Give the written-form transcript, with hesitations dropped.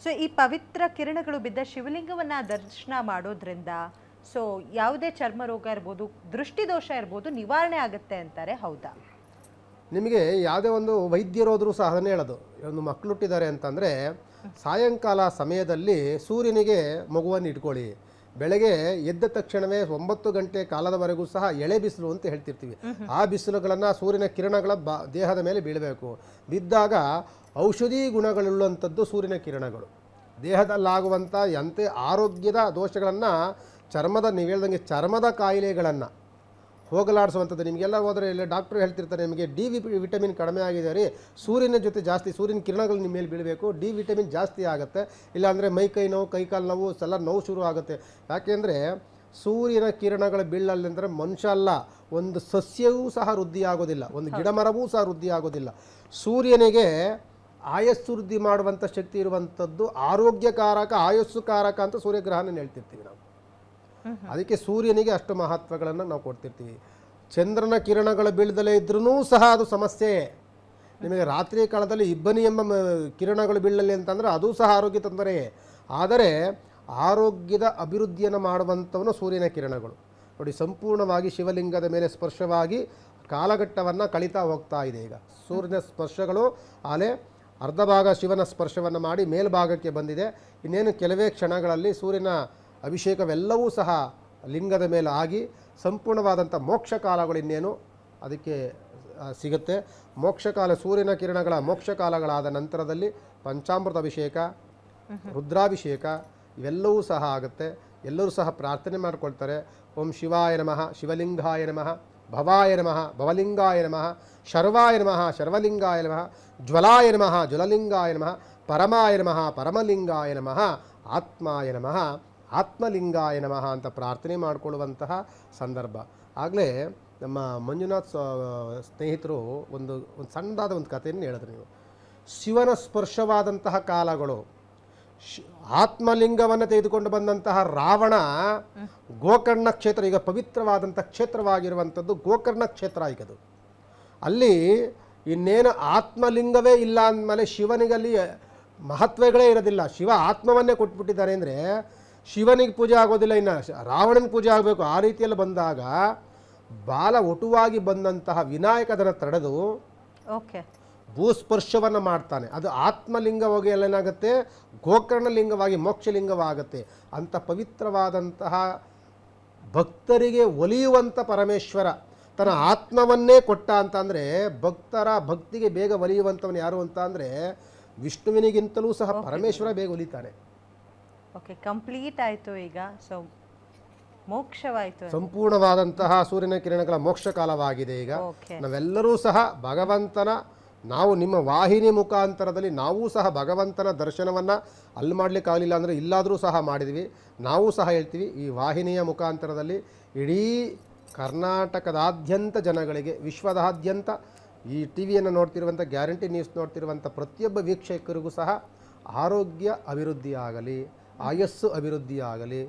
So ಈ ಪವಿತ್ರ ಕಿರಣಗಳು ಬಿದ್ದ ಶಿವಲಿಂಗವನ್ನು ದರ್ಶನ ಮಾಡೋದ್ರಿಂದ ಸೊ ಯಾವುದೇ ಚರ್ಮ ರೋಗ ಇರ್ಬೋದು, ದೃಷ್ಟಿದೋಷ ಇರ್ಬೋದು, ನಿವಾರಣೆ ಆಗುತ್ತೆ ಅಂತಾರೆ, ಹೌದಾ? ನಿಮಗೆ ಯಾವುದೇ ಒಂದು ವೈದ್ಯರೋದ್ರು ಸಹ ಅದನ್ನೇ ಹೇಳೋದು. ಒಂದು ಮಕ್ಕಳು ಹುಟ್ಟಿದ್ದಾರೆ ಅಂತಂದರೆ ಸಾಯಂಕಾಲ ಸಮಯದಲ್ಲಿ ಸೂರ್ಯನಿಗೆ ಮಗುವನ್ನು ಇಟ್ಕೊಳ್ಳಿ, ಬೆಳಗ್ಗೆ ಎದ್ದ ತಕ್ಷಣವೇ 9 ಗಂಟೆ ಕಾಲದವರೆಗೂ ಸಹ ಎಳೆ ಬಿಸಿಲು ಅಂತ ಹೇಳ್ತಿರ್ತೀವಿ. ಆ ಬಿಸಿಲುಗಳನ್ನು ಸೂರ್ಯನ ಕಿರಣಗಳ ದೇಹದ ಮೇಲೆ ಬೀಳಬೇಕು. ಬಿದ್ದಾಗ ಔಷಧಿ ಗುಣಗಳುಳ್ಳಂಥದ್ದು ಸೂರ್ಯನ ಕಿರಣಗಳು. ದೇಹದಲ್ಲಾಗುವಂಥ ಎಂಥ ಆರೋಗ್ಯದ ದೋಷಗಳನ್ನು, ಚರ್ಮದ, ನೀವು ಹೇಳ್ದಂಗೆ ಚರ್ಮದ ಕಾಯಿಲೆಗಳನ್ನು ಹೋಗಲಾಡಿಸುವಂಥದ್ದು. ನಿಮಗೆಲ್ಲ ಹೋದರೆ ಇಲ್ಲ ಡಾಕ್ಟ್ರು ಹೇಳ್ತಿರ್ತಾರೆ, ನಿಮಗೆ ಡಿ ವಿಟಮಿನ್ ಕಡಿಮೆ ಆಗಿದೆ ರೀ, ಸೂರ್ಯನ ಜೊತೆ ಜಾಸ್ತಿ ಸೂರ್ಯನ ಕಿರಣಗಳು ನಿಮ್ಮ ಮೇಲೆ ಬೀಳಬೇಕು, ಡಿ ವಿಟಮಿನ್ ಜಾಸ್ತಿ ಆಗುತ್ತೆ. ಇಲ್ಲಾಂದರೆ ಮೈ ಕೈ ನೋವು, ಕೈಕಾಲು ನೋವು, ಎಲ್ಲ ನೋವು ಶುರು ಆಗುತ್ತೆ. ಯಾಕೆಂದರೆ ಸೂರ್ಯನ ಕಿರಣಗಳು ಬೀಳಲ್ಲಂದರೆ ಮನುಷ್ಯ ಅಲ್ಲ, ಒಂದು ಸಸ್ಯವೂ ಸಹ ವೃದ್ಧಿ ಆಗೋದಿಲ್ಲ, ಒಂದು ಗಿಡ ಮರವೂ ಸಹ ವೃದ್ಧಿ ಆಗೋದಿಲ್ಲ. ಸೂರ್ಯನಿಗೆ ಆಯಸ್ಸು ವೃದ್ಧಿ ಮಾಡುವಂಥ ಶಕ್ತಿ ಇರುವಂಥದ್ದು, ಆರೋಗ್ಯಕಾರಕ, ಆಯಸ್ಸುಕಾರಕ ಅಂತ ಸೂರ್ಯಗ್ರಹಣ ಹೇಳ್ತಿರ್ತೀವಿ ನಾವು. ಅದಕ್ಕೆ ಸೂರ್ಯನಿಗೆ ಅಷ್ಟು ಮಹತ್ವಗಳನ್ನು ನಾವು ಕೊಡ್ತಿರ್ತೀವಿ. ಚಂದ್ರನ ಕಿರಣಗಳು ಬೀಳದಲೇ ಇದ್ರೂ ಸಹ ಅದು ಸಮಸ್ಯೆ. ನಿಮಗೆ ರಾತ್ರಿ ಕಾಲದಲ್ಲಿ ಇಬ್ಬನಿ ಎಂಬ ಕಿರಣಗಳು ಬೀಳಲಿ ಅಂತಂದರೆ ಅದು ಸಹ ಆರೋಗ್ಯ ತೊಂದರೆ. ಆದರೆ ಆರೋಗ್ಯದ ಅಭಿವೃದ್ಧಿಯನ್ನು ಮಾಡುವಂಥವನು ಸೂರ್ಯನ ಕಿರಣಗಳು. ನೋಡಿ, ಸಂಪೂರ್ಣವಾಗಿ ಶಿವಲಿಂಗದ ಮೇಲೆ ಸ್ಪರ್ಶವಾಗಿ ಕಾಲಘಟ್ಟವನ್ನು ಕಳೀತಾ ಹೋಗ್ತಾ ಇದೆ. ಈಗ ಸೂರ್ಯನ ಸ್ಪರ್ಶಗಳು ಆಲೆ ಅರ್ಧ ಭಾಗ ಶಿವನ ಸ್ಪರ್ಶವನ್ನು ಮಾಡಿ ಮೇಲ್ಭಾಗಕ್ಕೆ ಬಂದಿದೆ. ಇನ್ನೇನು ಕೆಲವೇ ಕ್ಷಣಗಳಲ್ಲಿ ಸೂರ್ಯನ ಅಭಿಷೇಕವೆಲ್ಲವೂ ಸಹ ಲಿಂಗದ ಮೇಲೆ ಆಗಿ ಸಂಪೂರ್ಣವಾದಂಥ ಮೋಕ್ಷ ಕಾಲಗಳು ಇನ್ನೇನು ಅದಕ್ಕೆ ಸಿಗುತ್ತೆ. ಮೋಕ್ಷಕಾಲ, ಸೂರ್ಯನ ಕಿರಣಗಳ ಮೋಕ್ಷಕಾಲಗಳಾದ ನಂತರದಲ್ಲಿ ಪಂಚಾಮೃತ ಅಭಿಷೇಕ, ರುದ್ರಾಭಿಷೇಕ ಇವೆಲ್ಲವೂ ಸಹ ಆಗುತ್ತೆ. ಎಲ್ಲರೂ ಸಹ ಪ್ರಾರ್ಥನೆ ಮಾಡಿಕೊಳ್ತಾರೆ. ಓಂ ಶಿವಾಯ ನಮಃ, ಶಿವಲಿಂಗಾಯ ನಮಃ, ಭವಾಯ ನಮಃ, ಭವಲಿಂಗಾಯ ನಮಃ, ಶರ್ವಾಯ ನಮಃ, ಶರ್ವಲಿಂಗಾಯ ನಮಃ, ಜ್ವಲಾಯ ನಮಃ, ಜ್ವಲಲಿಂಗಾಯ ನಮಃ, ಪರಮಾಯ ನಮಃ, ಪರಮಲಿಂಗಾಯ ನಮಃ, ಆತ್ಮಾಯ ನಮಃ, ಆತ್ಮಲಿಂಗಾಯ ನಮಃ ಅಂತ ಪ್ರಾರ್ಥನೆ ಮಾಡಿಕೊಳ್ಳುವಂತಹ ಸಂದರ್ಭ. ಆಗಲೇ ನಮ್ಮ ಮಂಜುನಾಥ್ ಸ್ನೇಹಿತರು ಒಂದು ಸಣ್ಣದಾದ ಒಂದು ಕಥೆಯನ್ನು ಹೇಳಿದ್ರು. ನೀವು ಶಿವನ ಸ್ಪರ್ಶವಾದಂತಹ ಕಾಲಗಳು, ಆತ್ಮಲಿಂಗವನ್ನು ತೆಗೆದುಕೊಂಡು ಬಂದಂತಹ ರಾವಣ ಗೋಕರ್ಣ ಕ್ಷೇತ್ರ, ಈಗ ಪವಿತ್ರವಾದಂಥ ಕ್ಷೇತ್ರವಾಗಿರುವಂಥದ್ದು ಗೋಕರ್ಣ ಕ್ಷೇತ್ರ ಈಗದು. ಅಲ್ಲಿ ಇನ್ನೇನು ಆತ್ಮಲಿಂಗವೇ ಇಲ್ಲ ಅಂದಮೇಲೆ ಶಿವನಿಗಲ್ಲಿ ಮಹತ್ವಗಳೇ ಇರೋದಿಲ್ಲ. ಶಿವ ಆತ್ಮವನ್ನೇ ಕೊಟ್ಬಿಟ್ಟಿದ್ದಾರೆ ಅಂದರೆ ಶಿವನಿಗೆ ಪೂಜೆ ಆಗೋದಿಲ್ಲ, ಇನ್ನು ರಾವಣನ ಪೂಜೆ ಆಗಬೇಕು. ಆ ರೀತಿಯಲ್ಲಿ ಬಂದಾಗ ಬಾಲ ಒಟುವಾಗಿ ಬಂದಂತಹ ವಿನಾಯಕ ಅದನ್ನು ತಡೆದು ಭೂಸ್ಪರ್ಶವನ್ನು ಮಾಡ್ತಾನೆ. ಅದು ಆತ್ಮಲಿಂಗವಾಗಿ ಏನಾಗುತ್ತೆ, ಗೋಕರ್ಣ ಲಿಂಗವಾಗಿ ಮೋಕ್ಷಲಿಂಗವಾಗುತ್ತೆ. ಅಂಥ ಪವಿತ್ರವಾದಂತಹ ಭಕ್ತರಿಗೆ ಒಲಿಯುವಂಥ ಪರಮೇಶ್ವರ ತನ್ನ ಆತ್ಮವನ್ನೇ ಕೊಟ್ಟ ಅಂತಂದರೆ ಭಕ್ತರ ಭಕ್ತಿಗೆ ಬೇಗ ಒಲಿಯುವಂಥವನು ಯಾರು ಅಂತ ಅಂದರೆ ವಿಷ್ಣುವಿನಿಗಿಂತಲೂ ಸಹ ಪರಮೇಶ್ವರ ಬೇಗ ಒಲಿತಾನೆ. ಓಕೆ, ಕಂಪ್ಲೀಟ್ ಆಯಿತು. ಈಗ ಸೊ ಮೋಕ್ಷವಾಯಿತು, ಸಂಪೂರ್ಣವಾದಂತಹ ಸೂರ್ಯನ ಕಿರಣಗಳ ಮೋಕ್ಷ ಕಾಲವಾಗಿದೆ. ಈಗ ನಾವೆಲ್ಲರೂ ಸಹ ಭಗವಂತನ, ನಾವು ನಿಮ್ಮ ವಾಹಿನಿ ಮುಖಾಂತರದಲ್ಲಿ ನಾವೂ ಸಹ ಭಗವಂತನ ದರ್ಶನವನ್ನು ಅಲ್ಲಿ ಮಾಡಲಿಕ್ಕಾಗಲಿಲ್ಲ ಅಂದರೆ ಇಲ್ಲಾದರೂ ಸಹ ಮಾಡಿದ್ವಿ. ನಾವು ಸಹ ಹೇಳ್ತೀವಿ, ಈ ವಾಹಿನಿಯ ಮುಖಾಂತರದಲ್ಲಿ ಇಡೀ ಕರ್ನಾಟಕದಾದ್ಯಂತ ಜನಗಳಿಗೆ, ವಿಶ್ವದಾದ್ಯಂತ ಈ ಟಿ ವಿಯನ್ನು ನೋಡ್ತಿರುವಂಥ, ಗ್ಯಾರಂಟಿ ನ್ಯೂಸ್ ನೋಡ್ತಿರುವಂಥ ಪ್ರತಿಯೊಬ್ಬ ವೀಕ್ಷಕರಿಗೂ ಸಹ ಆರೋಗ್ಯ ಅಭಿವೃದ್ಧಿಯಾಗಲಿ, ಆಯಸ್ಸು ಅಭಿವೃದ್ಧಿಯಾಗಲಿ,